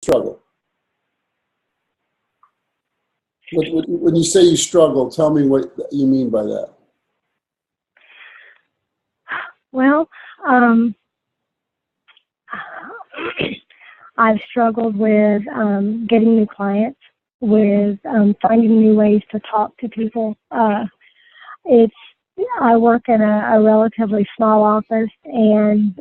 struggle? When you say you struggle, tell me what you mean by that. Well, I've struggled with getting new clients, with finding new ways to talk to people. I work in a relatively small office, and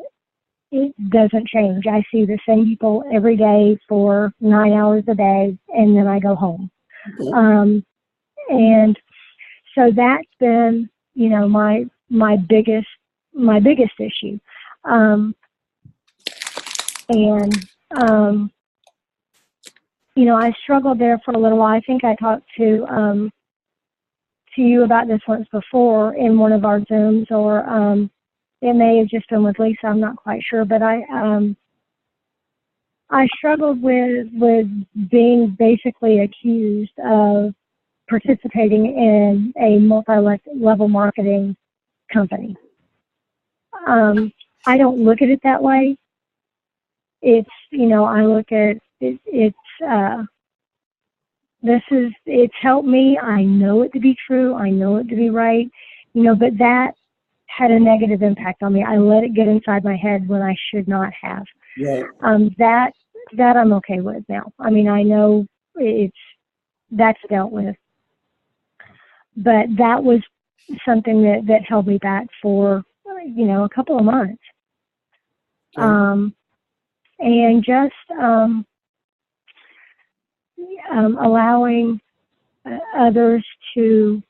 it doesn't change. I see the same people every day for 9 hours a day, and then I go home. Okay. And so that's been, my biggest issue. I struggled there for a little while. I think I talked to you about this once before in one of our Zooms, or it may have just been with Lisa. I'm not quite sure, but I struggled with being basically accused of participating in a multi-level marketing company. I don't look at it that way. It's, I look at it, it's helped me. I know it to be true. I know it to be right, but that had a negative impact on me. I let it get inside my head when I should not have. Right. That I'm okay with now. I mean, I know that's dealt with, but that was something that held me back for, a couple of months. Okay. And just allowing others to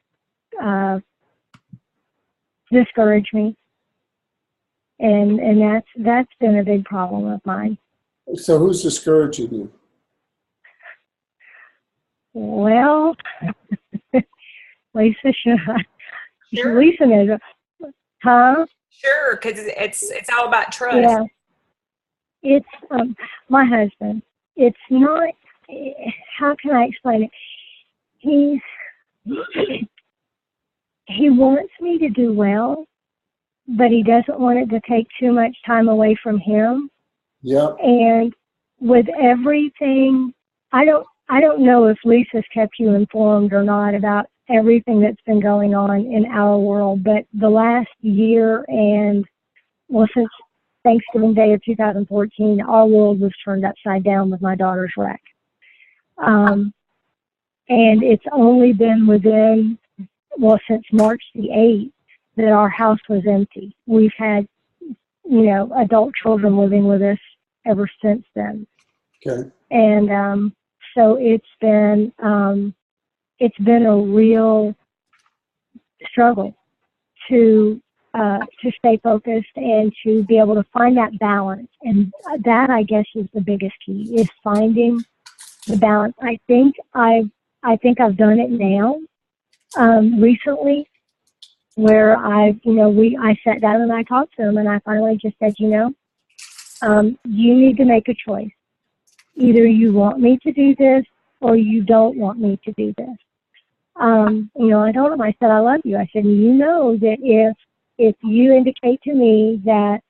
discourage me, and that's been a big problem of mine. So who's discouraging you? Well, Lisa, Sure. Lisa knows. Huh? Sure, because it's all about trust. Yeah. It's my husband. It's not. How can I explain it? He wants me to do well, but he doesn't want it to take too much time away from him. Yeah. And with everything, I don't know if Lisa's kept you informed or not about everything that's been going on in our world, but the last year since Thanksgiving Day of 2014, our world was turned upside down with my daughter's wreck. And it's only been since March the 8th that our house was empty. We've had, adult children living with us ever since then. Okay. And so it's been a real struggle to stay focused and to be able to find that balance. And that, I guess, is the biggest key, is finding the balance. I think I've done it now, recently, where I sat down and I talked to him, and I finally just said, you need to make a choice. Either you want me to do this or you don't want me to do this. I told him, I said, I love you. I said, that if you indicate to me that,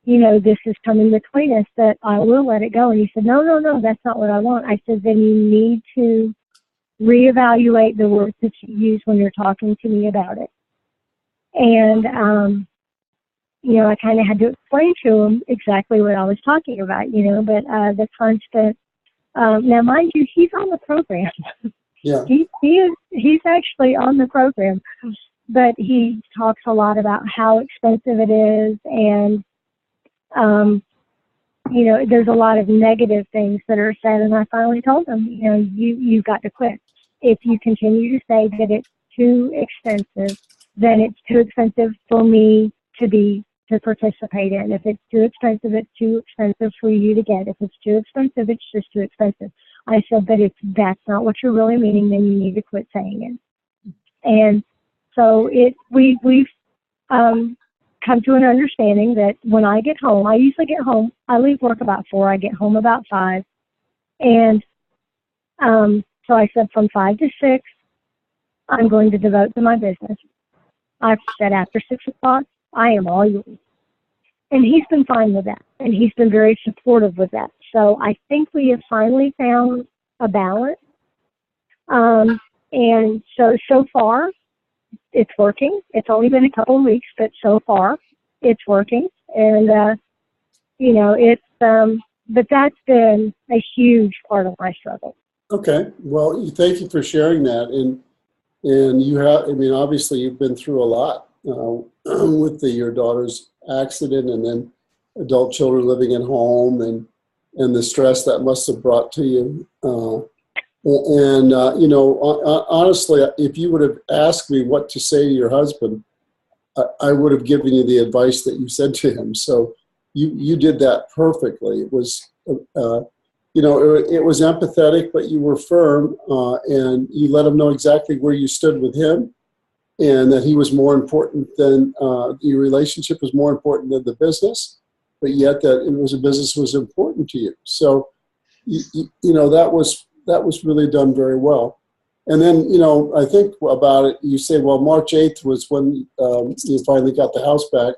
this is coming between us, that I will let it go. And he said, no, that's not what I want. I said, then you need to reevaluate the words that you use when you're talking to me about it. And, I kind of had to explain to him exactly what I was talking about, but the constant, now mind you, he's on the program. Yeah. He's actually on the program, but he talks a lot about how expensive it is, and there's a lot of negative things that are said. And I finally told him, you've got to quit. If you continue to say that it's too expensive, then it's too expensive for me to participate in. If it's too expensive, it's too expensive for you to get. If it's too expensive, it's just too expensive. I said, but if that's not what you're really meaning, then you need to quit saying it. And so we've come to an understanding that when I get home, I usually get home, I leave work about 4, I get home about 5. And so I said from 5 to 6, I'm going to devote to my business. I've said after 6 o'clock, I am all yours. And he's been fine with that. And he's been very supportive with that. so I think we have finally found a balance. And so far, it's working. It's only been a couple of weeks, but so far, it's working. And, but that's been a huge part of my struggle. Okay. Well, thank you for sharing that. And you have, I mean, obviously you've been through a lot with your daughter's accident and then adult children living at home and the stress that must have brought to you. Honestly, if you would have asked me what to say to your husband, I would have given you the advice that you said to him. So you did that perfectly. It was, it was empathetic, but you were firm, and you let him know exactly where you stood with him, and that he was more important than your relationship was more important than the business, but yet that it was a business was important to you. So, that was really done very well. And then, I think about it, you say, well, March 8th was when you finally got the house back,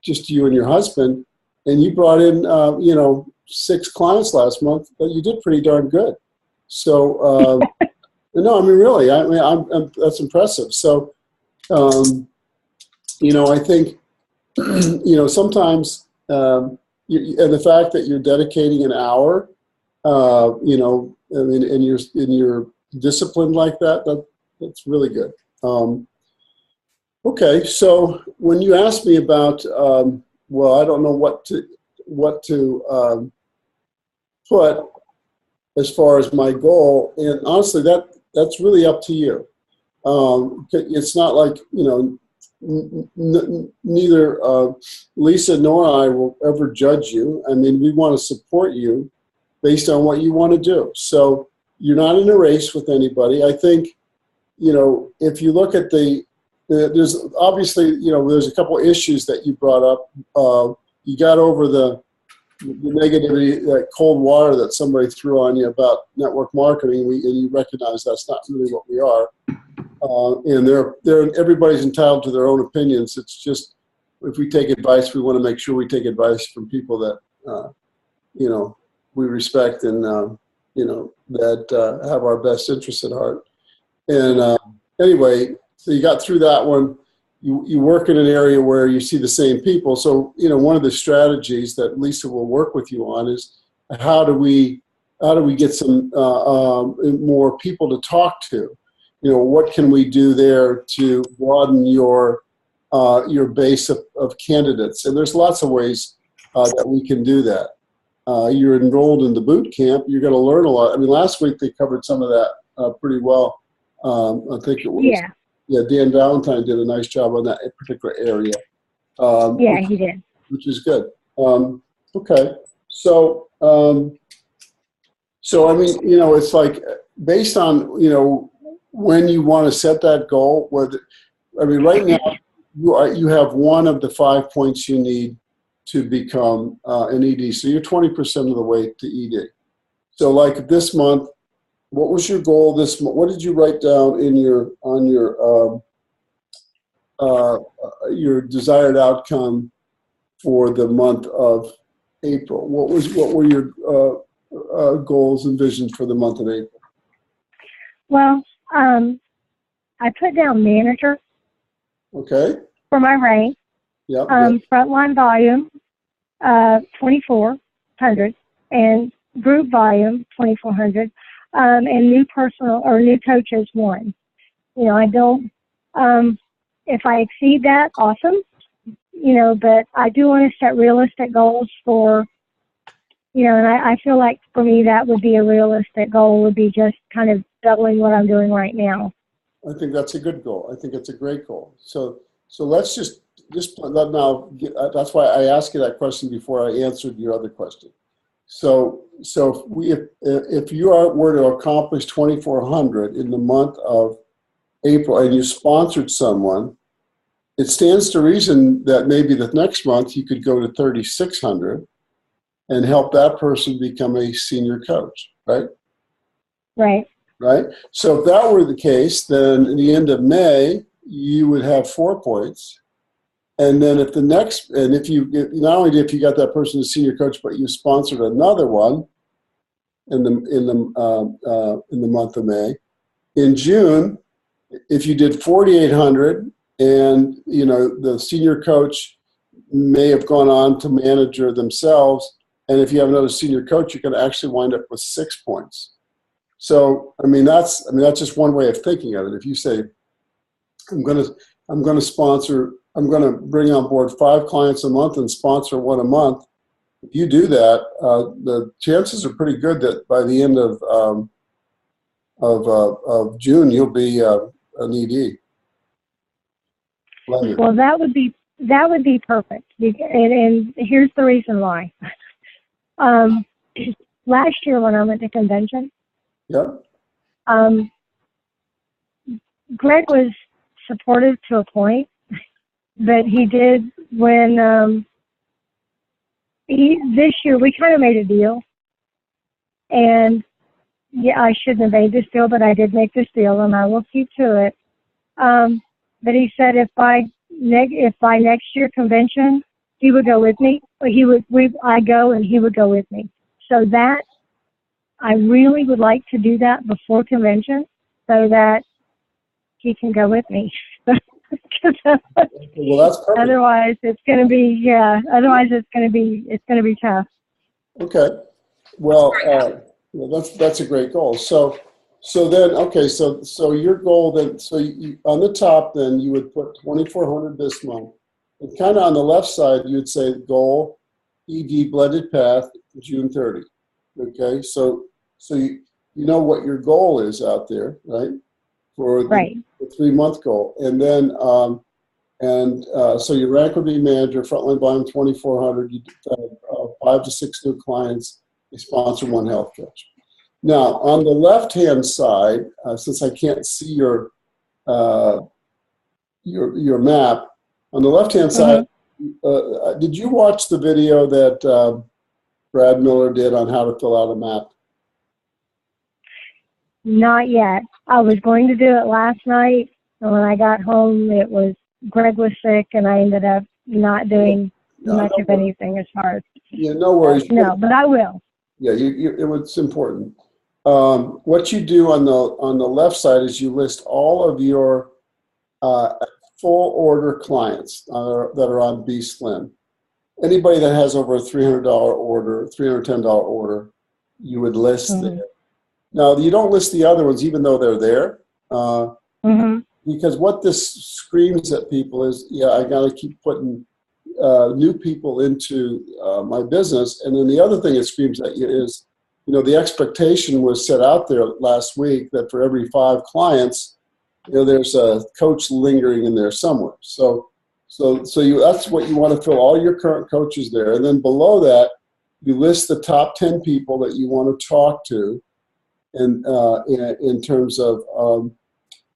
just you and your husband, and you brought in, 6 clients last month, but you did pretty darn good. So, no, I mean, really, I'm that's impressive. So, I think, sometimes, and the fact that you're dedicating an hour, and you're disciplined like that's really good. Okay, so when you asked me about, well, I don't know what to put as far as my goal, and honestly, that's really up to you. It's not like, neither Lisa nor I will ever judge you. I mean, we want to support you based on what you want to do. So you're not in a race with anybody. I think, if you look at there's obviously, there's a couple issues that you brought up. You got over the negativity, that cold water that somebody threw on you about network marketing, and you recognize that's not really what we are. And everybody's entitled to their own opinions. It's just, if we take advice, we want to make sure we take advice from people that, we respect and, that have our best interests at heart. And anyway, so you got through that one. You work in an area where you see the same people. So, one of the strategies that Lisa will work with you on is how do we get some more people to talk to? What can we do there to broaden your base of candidates? And there's lots of ways that we can do that. You're enrolled in the boot camp. You're going to learn a lot. I mean, last week they covered some of that pretty well. I think it was. Yeah, Dan Valentine did a nice job on that particular area. He did. Which is good. Okay. So, I mean, it's like based on, when you want to set that goal, right now you have one of the 5 points you need to become an ED. So you're 20% of the way to ED. So like this month, what was your goal this month? What did you write down on your desired outcome for the month of April? What were your goals and visions for the month of April? Well, I put down manager. Okay. For my rank. Yeah. Frontline volume, 2,400, and group volume, 2,400. And new coaches, 1. I don't, if I exceed that, awesome, but I do want to set realistic goals for, and I feel like for me that would be a realistic goal, would be just kind of doubling what I'm doing right now. I think that's a good goal. I think it's a great goal. So let's just now, that's why I asked you that question before I answered your other question. So if you were to accomplish 2,400 in the month of April and you sponsored someone, it stands to reason that maybe the next month you could go to 3,600 and help that person become a senior coach, right? Right. Right. So if that were the case, then at the end of May, you would have 4 points. And then if not only if you got that person as senior coach, but you sponsored another one in the month of May. In June, if you did 4,800, and the senior coach may have gone on to manager themselves, and if you have another senior coach, you can actually wind up with 6 points. So that's just one way of thinking of it. If you say, I'm going to bring on board 5 clients a month and sponsor one a month. If you do that, the chances are pretty good that by the end of June you'll be an ED. Well, that would be perfect. And here's the reason why. Last year when I went to convention, Yeah. Greg was supportive to a point, but he did when this year we kind of made a deal, and yeah, I shouldn't have made this deal, but I did make this deal, and I will keep to it. But he said if by next year convention he would go with me. I go and he would go with me. So that I really would like to do that before convention, so that he can go with me. Well, that's perfect. Otherwise, it's going to be tough. Okay. Well, that's a great goal. So then, okay, so your goal then, so you, on the top, then you would put 2,400 this month, and kind of on the left side, you would say goal, ED blended path, June 30. Okay, so you know what your goal is out there, right? For the 3-month goal, and then so your rank would be manager, frontline volume 2,400. You 5 to 6 new clients. You sponsor 1 health coach. Now on the left-hand side, since I can't see your map, on the left-hand side, did you watch the video that Brad Miller did on how to fill out a map? Not yet. I was going to do it last night, and when I got home, Greg was sick, and I ended up not doing much of anything as far as. Yeah, no worries. No, but I will. Yeah, it's important. What you do on the left side is you list all of your full order clients that are on B-Slim. Anybody that has over a $300 order, $310 order, you would list there. Now, you don't list the other ones, even though they're there, because what this screams at people is, I got to keep putting new people into my business. And then the other thing it screams at you is, the expectation was set out there last week that for every 5 clients, there's a coach lingering in there somewhere. So that's what you want to fill all your current coaches there. And then below that, you list the top 10 people that you want to talk to. And in terms of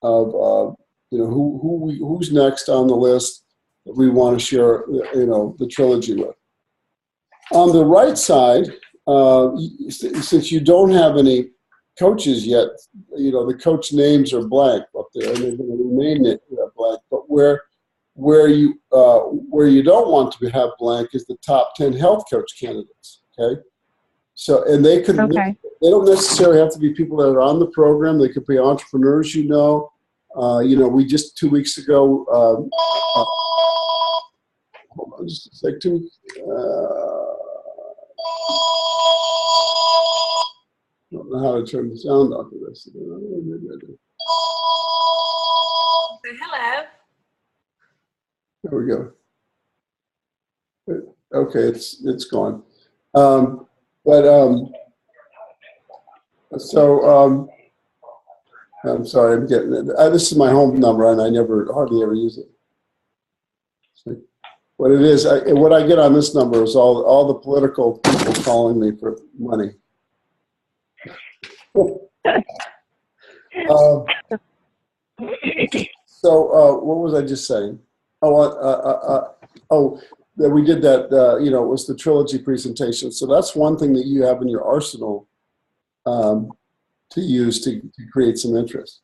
who's next on the list that we want to share the trilogy with. On the right side, since you don't have any coaches yet, the coach names are blank up there, and they're going to remain blank. But where you don't want to have blank is the top 10 health coach candidates. Okay. So, and they they don't necessarily have to be people that are on the program. They could be entrepreneurs, we just 2 weeks ago, hold on just a sec, I don't know how to turn the sound off of this. Maybe I do. Say hello. There we go. Okay, it's gone. I'm sorry, I'm getting it. This is my home number, and I hardly ever use it. So what it is, what I get on this number is all the political people calling me for money. What was I just saying? That we did that. It was the trilogy presentation. So that's one thing that you have in your arsenal to use to create some interest.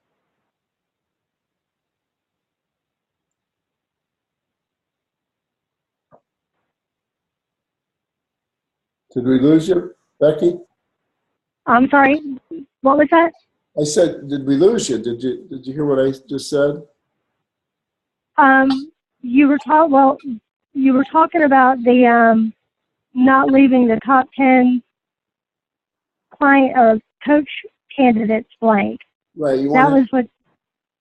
Did we lose you, Becky? I'm sorry, what was that? I said, did we lose you? Did you hear what I just said? You were you were talking about the not leaving the top 10 client or coach candidates blank. Right. You That want was what.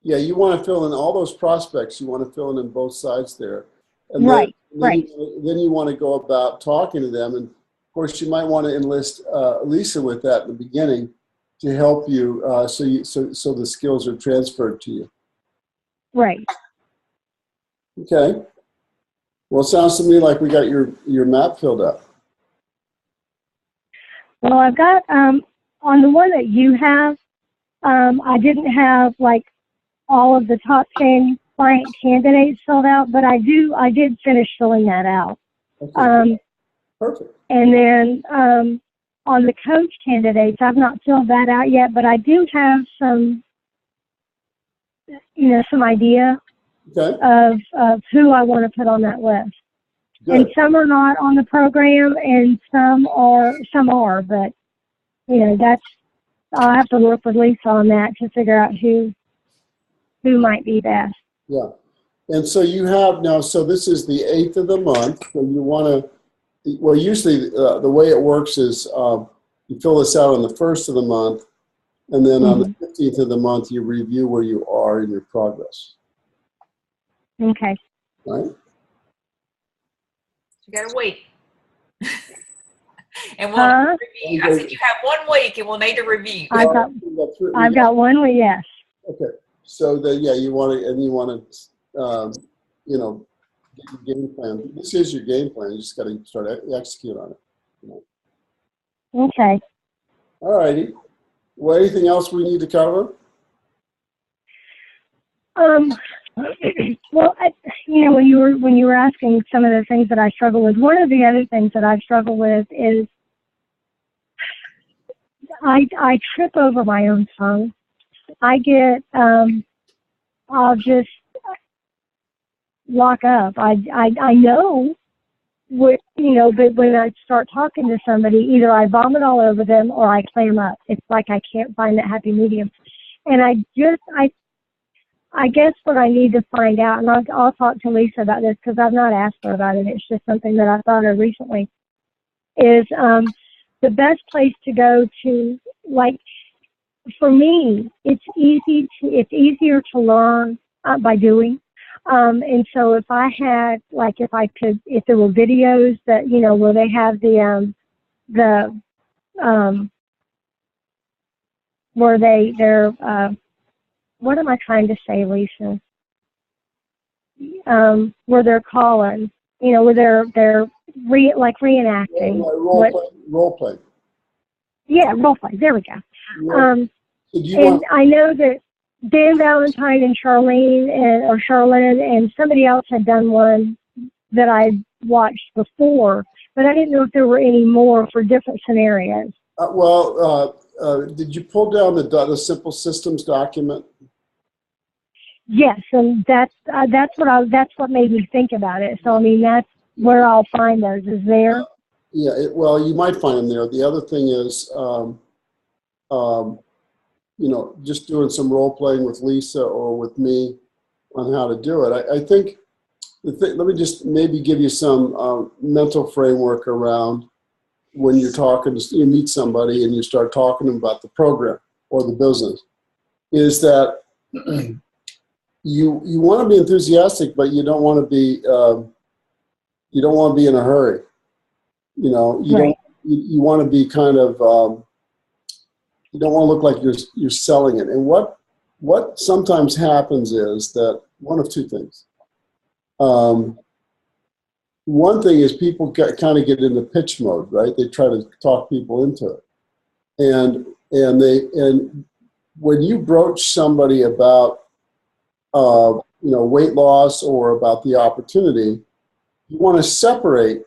yeah, you want to fill in all those prospects. You want to fill in both sides there. And Right, then, right. then you want to go about talking to them. And of course, you might want to enlist Lisa with that in the beginning to help you, so the skills are transferred to you. Right. Okay. Well, it sounds to me like we got your map filled up. Well, I've got on the one that you have, I didn't have like all of the top 10 client candidates filled out, but I did finish filling that out. Okay. Perfect. And then on the coach candidates, I've not filled that out yet, but I do have some idea Okay. of who I want to put on that list. Good. And some are not on the program, and some are, but I'll have to work with Lisa on that to figure out who might be best. Yeah. And so you have now, so this is the 8th of the month. So you want to, well, usually the way it works is you fill this out on the 1st of the month, and then on the 15th of the month, you review where you are in your progress. Okay. Right? You gotta wait. And we'll review. I said you have 1 week and we'll need a review. I've got one with yes. Okay. So then, yeah, you want to, get your game plan. This is your game plan. You just got to start execute on it. Okay. All righty. Well, anything else we need to cover? Well, when you were asking some of the things that I struggle with, one of the other things that I struggle with is I trip over my own tongue. I get I'll just lock up. I know what but when I start talking to somebody, either I vomit all over them or I clam up. It's like I can't find that happy medium. And I guess what I need to find out, and I'll talk to Lisa about this because I've not asked her about it. It's just something that I thought of recently. Is the best place to go to, like, for me, it's easier to learn by doing. And so if I had, like, if there were videos that where they have where they're what am I trying to say, Lisa? Where they're calling, where they're reenacting. Role play. Yeah, role play. There we go. So I know that Dan Valentine and Charlene and somebody else had done one that I watched before, but I didn't know if there were any more for different scenarios. Did you pull down the Simple Systems document? Yes, and that's what made me think about it. So I mean, that's where I'll find those. Is there? Yeah. You might find them there. The other thing is, just doing some role playing with Lisa or with me on how to do it. I think. Let me just maybe give you some mental framework around when you're talking. You meet somebody and you start talking to them about the program or the business. Is that you want to be enthusiastic, but you don't want to be in a hurry. You Right. You want to be kind of you don't want to look like you're selling it. And what sometimes happens is that one of two things. One thing is people kind of get into pitch mode, right? They try to talk people into it, and when you broach somebody about weight loss or about the opportunity, you want to separate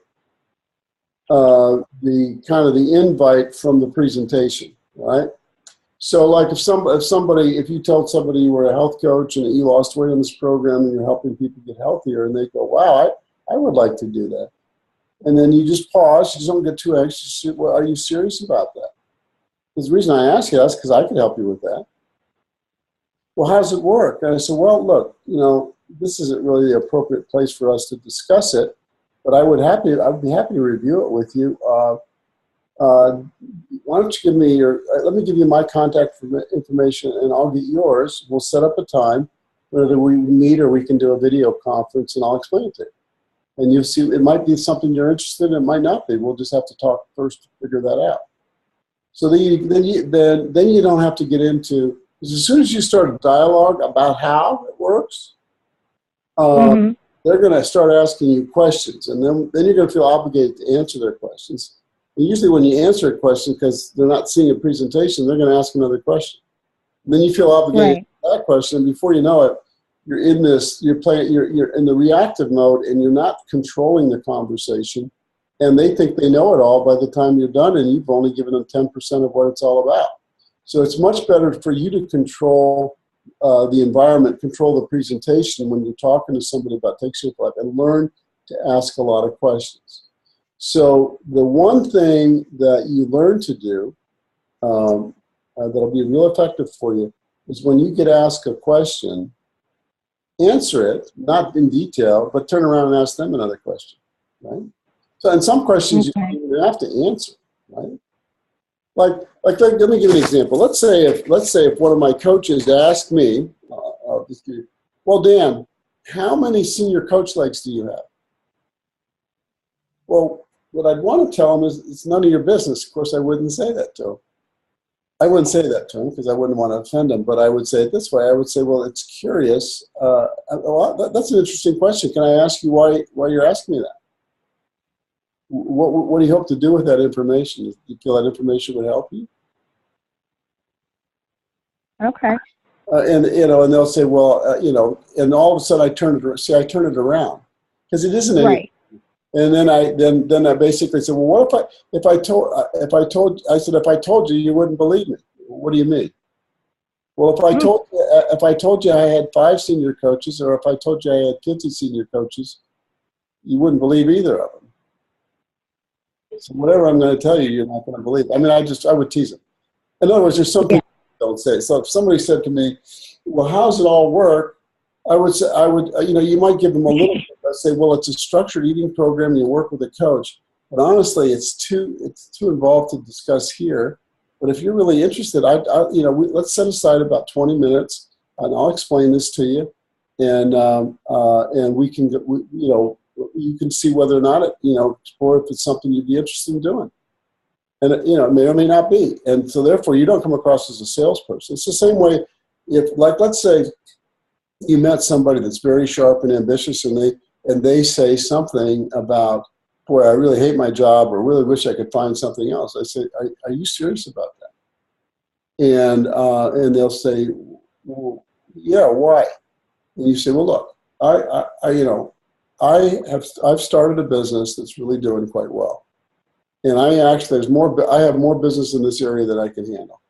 the invite from the presentation, right? So, like if you told somebody you were a health coach and you lost weight in this program and you're helping people get healthier, and they go, "Wow, I would like to do that," And then you just pause. You just don't get too anxious. Well, are you serious about that? Because the reason I ask you that is because I can help you with that. Well, how does it work? And I said, well, look, this isn't really the appropriate place for us to discuss it, but I'd be happy to review it with you. Why don't you give me let me give you my contact information and I'll get yours. We'll set up a time, whether we meet or we can do a video conference, and I'll explain it to you. And you'll see, it might be something you're interested in, it might not be. We'll just have to talk first to figure that out. So then you don't have to get into, because as soon as you start a dialogue about how it works, they're going to start asking you questions, and then you're going to feel obligated to answer their questions. And usually when you answer a question, because they're not seeing a presentation, they're going to ask another question. And then you feel obligated to that question, and before you know it, you're in the reactive mode, and you're not controlling the conversation, and they think they know it all by the time you're done, and you've only given them 10% of what it's all about. So it's much better for you to control the environment, control the presentation when you're talking to somebody about Take Shape Life, and learn to ask a lot of questions. So the one thing that you learn to do that'll be real effective for you is when you get asked a question, answer it, not in detail, but turn around and ask them another question, right? So, and some questions you don't even have to answer, right? Like, let me give you an example. Let's say if one of my coaches asked me, well, Dan, how many senior coach legs do you have? Well, what I'd want to tell them is it's none of your business. Of course, I wouldn't say that to them. I wouldn't say that to him because I wouldn't want to offend him, but I would say it this way. I would say, well, it's curious. That's an interesting question. Can I ask you why you're asking me that? What do you hope to do with that information? Do you feel that information would help you? Okay. And they'll say, well, and all of a sudden I turn it around because it isn't anything. Right. And then I basically said, well, what if I told you, you wouldn't believe me? What do you mean? Well, if I told you I had 5 senior coaches, or if I told you I had 50 senior coaches, you wouldn't believe either of them. So whatever I'm going to tell you, you're not going to believe. I mean, I would tease them. In other words, there's some people who don't say. So if somebody said to me, well, how does it all work? I would say, you might give them a little bit. I say, well, it's a structured eating program. You work with a coach, but honestly, it's too involved to discuss here. But if you're really interested, let's set aside about 20 minutes, and I'll explain this to you, and we can, you can see whether or not explore if it's something you'd be interested in doing. And it may or may not be. And so therefore, you don't come across as a salesperson. It's the same way if, like, let's say you met somebody that's very sharp and ambitious, and they say something about, boy, I really hate my job, or really wish I could find something else. I say, are you serious about that? And they'll say, well, yeah, why? And you say, well, look, I've started a business that's really doing quite well, and I have more business in this area than I can handle,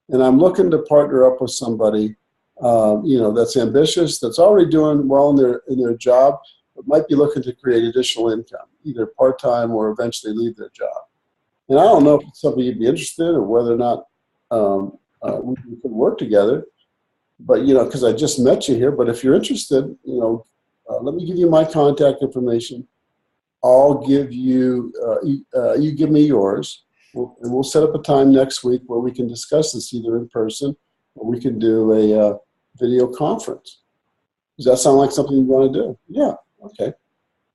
and I'm looking to partner up with somebody, that's ambitious, that's already doing well in their job, but might be looking to create additional income, either part-time or eventually leave their job. And I don't know if it's something you'd be interested in, or whether or not we could work together. But because I just met you here. But if you're interested, let me give you my contact information. I'll give you, you give me yours. We'll set up a time next week where we can discuss this either in person, or we can do a video conference. Does that sound like something you want to do? Yeah. Okay.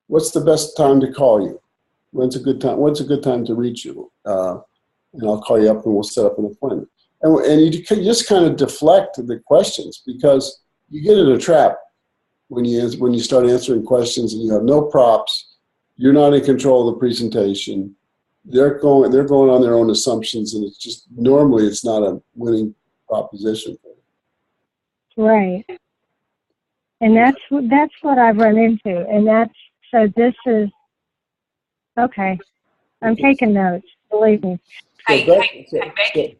What's the best time to call you? When's a good time to reach you? And I'll call you up and we'll set up an appointment. And you just kind of deflect the questions, because you get in a trap when you start answering questions and you have no props. You're not in control of the presentation. They're going on their own assumptions, and normally it's not a winning proposition. Right. And that's what I've run into, and this is okay. I'm taking notes. Believe me. Hey, Becky.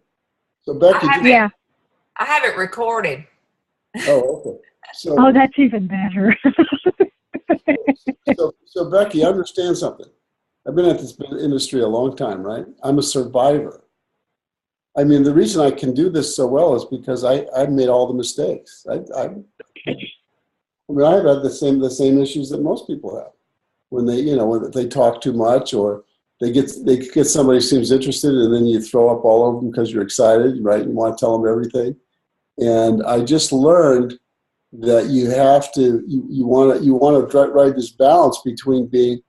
So Becky, I have it recorded. Oh, okay. So, that's even better. so Becky, understand something. I've been at this industry a long time, right? I'm a survivor. I mean, the reason I can do this so well is because I've made all the mistakes. I mean, I've had the same issues that most people have when when they talk too much, or they get somebody who seems interested, and then you throw up all over them because you're excited, right? You want to tell them everything. And I just learned that you have to you want to write this balance between being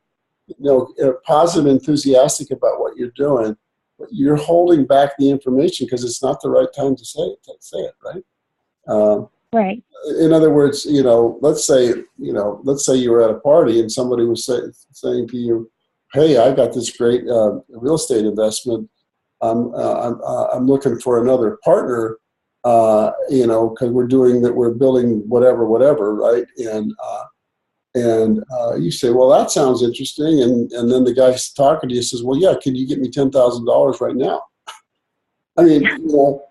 positive, enthusiastic about what you're doing, but you're holding back the information because it's not the right time to say it, right? Right. In other words, let's say you were at a party and somebody was saying to you, "Hey, I got this great real estate investment. I'm looking for another partner, because we're building whatever, right?" And you say, "Well, that sounds interesting." And then the guy talking to you says, "Well, yeah, can you get me $10,000 right now?" I mean,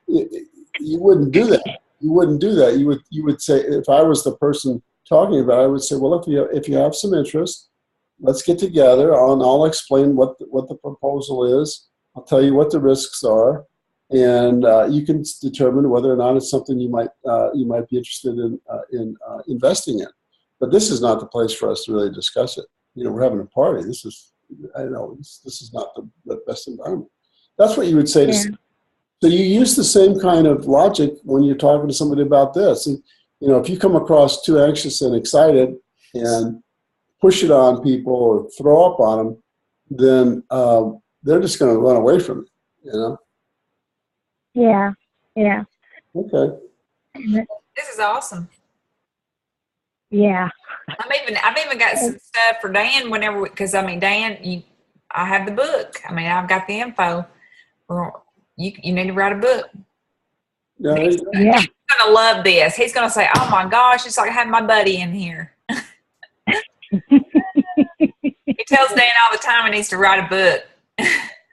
you wouldn't do that. You wouldn't do that. You would say, if I was the person talking about it, I would say, "Well, if you have some interest, let's get together and I'll explain what the proposal is. I'll tell you what the risks are, and you can determine whether or not it's something you might be interested in investing in. But this is not the place for us to really discuss it. We're having a party. This is not the best environment." That's what you would say to. Yeah. So you use the same kind of logic when you're talking to somebody about this. And, if you come across too anxious and excited and push it on people or throw up on them, then they're just going to run away from it, Yeah. Yeah. Okay. This is awesome. Yeah. I've even got some stuff for Dan because Dan, I have the book. I've got the info. You need to write a book. Yeah. He's gonna love this. He's gonna say, "Oh my gosh, it's like having my buddy in here." He tells Dan all the time he needs to write a book.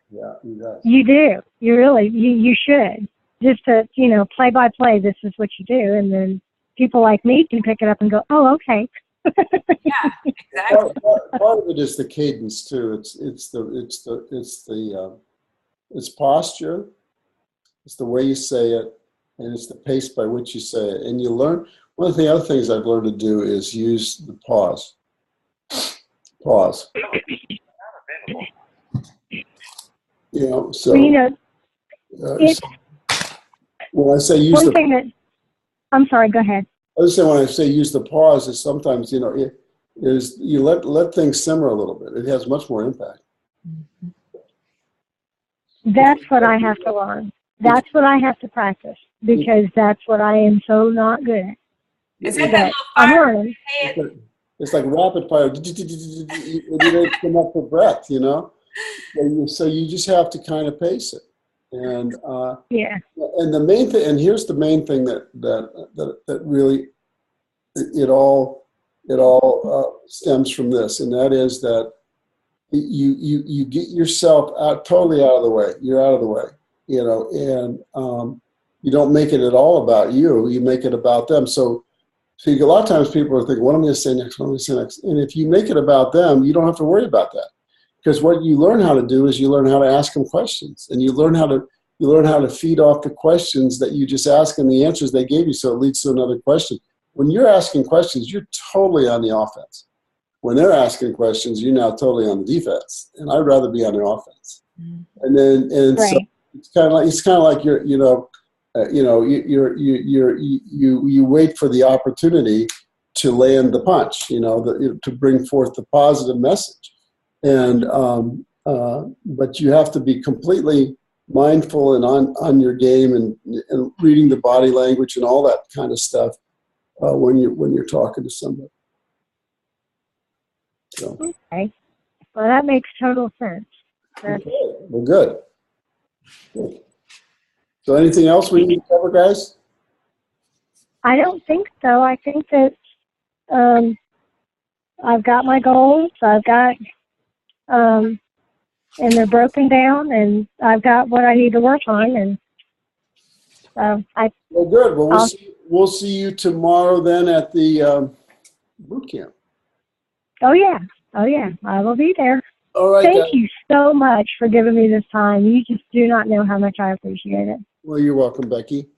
Yeah, he does. You do. You really, you should. Just to, play by play, this is what you do. And then people like me can pick it up and go, "Oh, okay." Yeah, exactly. Part of it is the cadence too. It's posture, it's the way you say it, and it's the pace by which you say it. And you learn. One of the other things I've learned to do is use the pause. Pause. When I say use one thing that, I'm sorry, go ahead. I was saying when I say use the pause, is sometimes is you let things simmer a little bit. It has much more impact. That's what I have to learn. That's what I have to practice, because that's what I am so not good at. Is that little fire in your head? It's like rapid fire. You don't come up for breath, So you just have to kind of pace it. And yeah. And the main thing, and here's the main thing that really it all stems from this, and that is that you get yourself totally out of the way. You're out of the way, and you don't make it at all about you. You make it about them. So a lot of times people are thinking, "What am I going to say next? What am I going to say next?" And if you make it about them, you don't have to worry about that, because what you learn how to do is you learn how to ask them questions, and you learn how to feed off the questions that you just asked and the answers they gave you. So it leads to another question. When you're asking questions, you're totally on the offense. When they're asking questions, you're now totally on the defense, and I'd rather be on the offense. Mm-hmm. And right. So it's kind of like you wait for the opportunity to land the punch, to bring forth the positive message, and but you have to be completely mindful and on your game and reading the body language and all that kind of stuff when you're talking to somebody. So. Okay. Well, that makes total sense. Okay. Well, good. So anything else we need to cover, guys? I don't think so. I think that I've got my goals. I've got, and they're broken down, and I've got what I need to work on. And Well, good. Well, we'll see you tomorrow then at the boot camp. Oh yeah, I will be there. All right, guys. Thank you so much for giving me this time. You just do not know how much I appreciate it. Well, you're welcome, Becky.